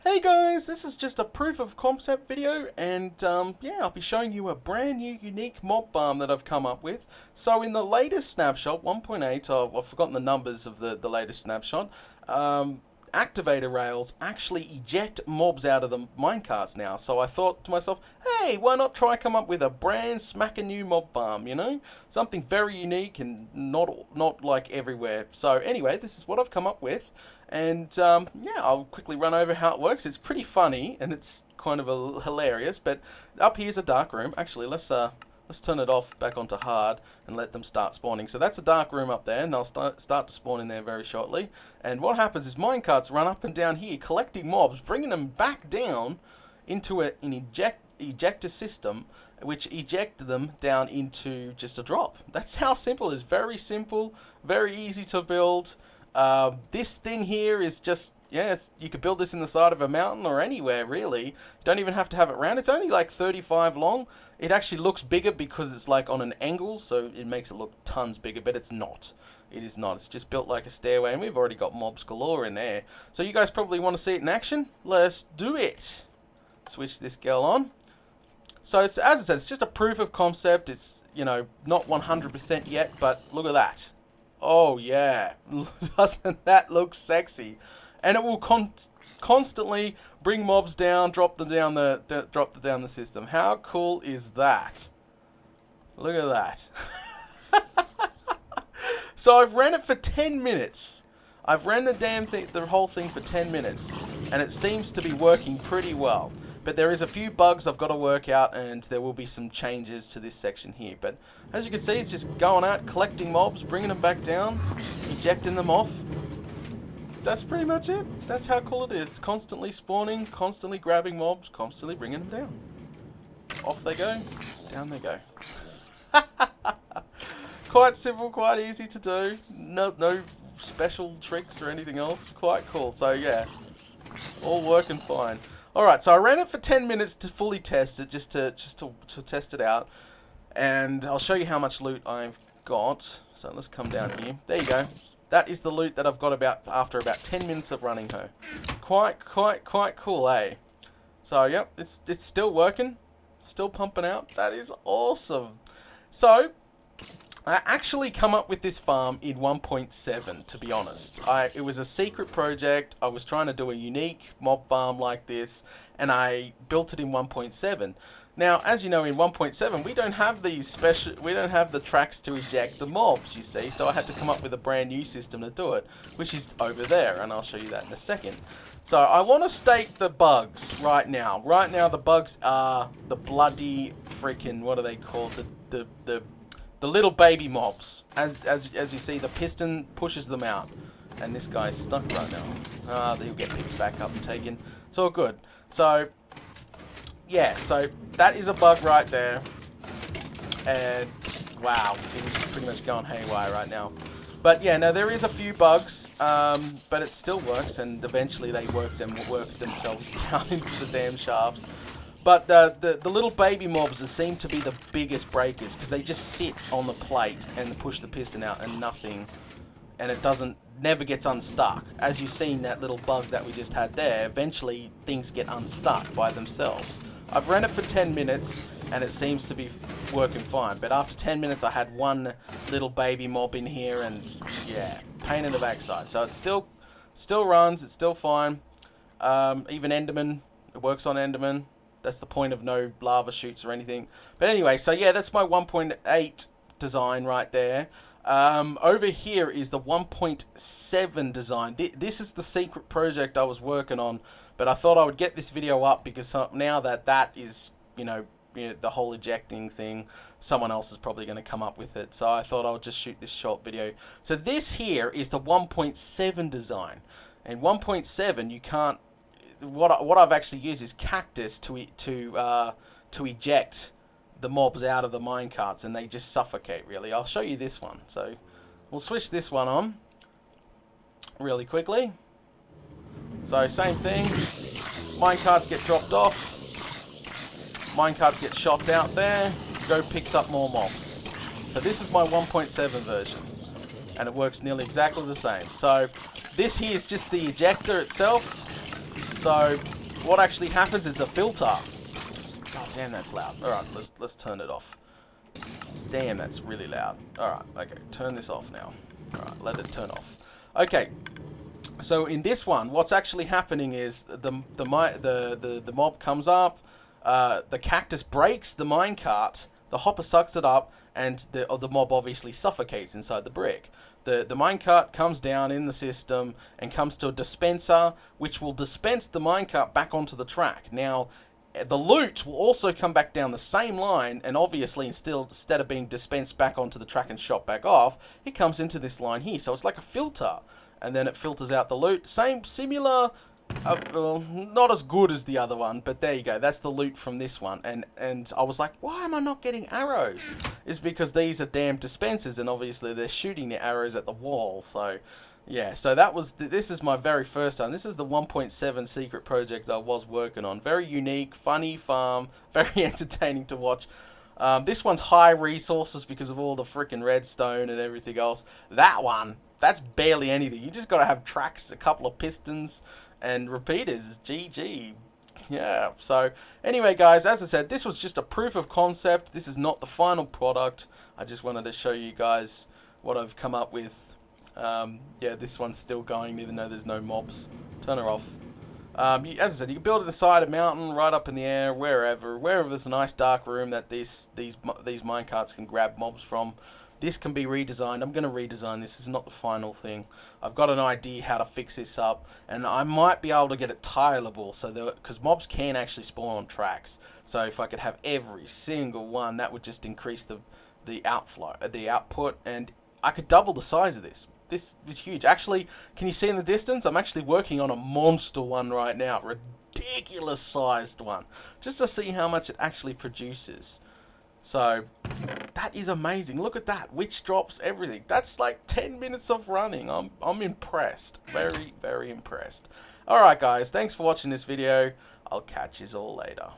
Hey guys, this is just a proof of concept video, and yeah, I'll be showing you a brand new unique mob farm that I've come up with. So in the latest snapshot, 1.8, I've forgotten the numbers of the latest snapshot, activator rails actually eject mobs out of the minecarts now. So I thought to myself, hey, why not try come up with a brand smacking new mob farm, you know? Something very unique and not like everywhere. So anyway, this is what I've come up with. And yeah, I'll quickly run over how it works. It's pretty funny and it's kind of hilarious. But up here's a dark room. Actually, let's turn it off back onto hard and let them start spawning. So that's a dark room up there, and they'll start to spawn in there very shortly. And what happens is minecarts run up and down here, collecting mobs, bringing them back down into an ejector system, which eject them down into just a drop. That's how simple it is. Very simple, very easy to build. This thing here is just, yes, you could build this in the side of a mountain or anywhere, really. You don't even have to have it round. It's only like 35 long. It actually looks bigger because it's like on an angle, so it makes it look tons bigger, but it's not. It is not. It's just built like a stairway, and we've already got mobs galore in there. So you guys probably want to see it in action. Let's do it. Switch this girl on. So it's, as I said, it's just a proof of concept. It's, you know, not 100% yet, but look at that. Oh yeah, doesn't that look sexy? And it will constantly bring mobs down, drop them down the system. How cool is that? Look at that. So I've ran it for 10 minutes. I've ran the whole thing for 10 minutes, and it seems to be working pretty well. But there is a few bugs I've got to work out, and there will be some changes to this section here. But as you can see, it's just going out, collecting mobs, bringing them back down, ejecting them off. That's pretty much it. That's how cool it is. Constantly spawning, constantly grabbing mobs, constantly bringing them down. Off they go, down they go. Quite simple, quite easy to do. No special tricks or anything else. Quite cool. So yeah, all working fine. Alright, so I ran it for 10 minutes to fully test it, just to test it out. And I'll show you how much loot I've got. So let's come down here. There you go. That is the loot that I've got after about 10 minutes of running her. Quite cool, eh? So, yep, it's still working. Still pumping out. That is awesome. So, I actually come up with this farm in 1.7, to be honest. It was a secret project. I was trying to do a unique mob farm like this, and I built it in 1.7. Now, as you know, in 1.7, we don't have the tracks to eject the mobs, you see, so I had to come up with a brand new system to do it, which is over there, and I'll show you that in a second. So, I want to state the bugs right now. Right now, the bugs are the bloody freaking, what are they called? The little baby mobs. As you see, the piston pushes them out. And this guy's stuck right now. He'll get picked back up and taken. It's all good. So, yeah, so that is a bug right there. And, wow, it is pretty much going haywire right now. But, yeah, no, there is a few bugs, but it still works, and eventually they work themselves down into the damn shafts. But the little baby mobs seem to be the biggest breakers, because they just sit on the plate and push the piston out and nothing, and it never gets unstuck. As you've seen that little bug that we just had there, eventually things get unstuck by themselves. I've ran it for 10 minutes and it seems to be working fine, but after 10 minutes I had one little baby mob in here, and yeah, pain in the backside. So it still runs, it's still fine. Even Enderman, it works on Enderman. That's the point of no lava shoots or anything. But anyway, so yeah, that's my 1.8 design right there. Over here is the 1.7 design. This is the secret project I was working on, but I thought I would get this video up because now that is, you know, the whole ejecting thing, someone else is probably going to come up with it. So I thought I would just shoot this short video. So this here is the 1.7 design. And 1.7, you can't... What I've actually used is cactus to eject the mobs out of the minecarts, and they just suffocate, really. I'll show you this one. So we'll switch this one on really quickly. So same thing. Minecarts get dropped off. Minecarts get shot out there. Go picks up more mobs. So this is my 1.7 version, and it works nearly exactly the same. So this here is just the ejector itself. So what actually happens is a filter. God damn, that's loud. Alright, let's turn it off. Damn, that's really loud. Alright, okay, turn this off now. Alright, let it turn off. Okay, so in this one, what's actually happening is the mob comes up, the cactus breaks the minecart, the hopper sucks it up, and the mob obviously suffocates inside the brick. The minecart comes down in the system and comes to a dispenser, which will dispense the minecart back onto the track. Now, the loot will also come back down the same line, and obviously instead of being dispensed back onto the track and shot back off, it comes into this line here. So it's like a filter, and then it filters out the loot. Similar, well, not as good as the other one, but there you go. That's the loot from this one. And I was like, why am I not getting arrows? It's because these are damn dispensers, and obviously they're shooting the arrows at the wall. So yeah, so that was this is my very first time. This is the 1.7 secret project I was working on. Very unique, funny farm, very entertaining to watch. This one's high resources because of all the freaking redstone and everything else. That one, that's barely anything. You just got to have tracks, a couple of pistons, and repeaters. GG. Yeah, so anyway guys, as I said, this was just a proof of concept. This is not the final product. I just wanted to show you guys what I've come up with. Yeah, this one's still going even though there's no mobs. Turn her off. As I said, you can build it inside a mountain, right up in the air, wherever there's a nice dark room that these minecarts can grab mobs from. This can be redesigned. I'm going to redesign this. This is not the final thing. I've got an idea how to fix this up, and I might be able to get it tileable, so because mobs can actually spawn on tracks. So if I could have every single one, that would just increase the output, and I could double the size of this. This is huge. Actually, can you see in the distance? I'm actually working on a monster one right now. Ridiculous sized one. Just to see how much it actually produces. So, that is amazing. Look at that. Witch drops, everything. That's like 10 minutes of running. I'm impressed. Very, very impressed. Alright guys, thanks for watching this video. I'll catch you all later.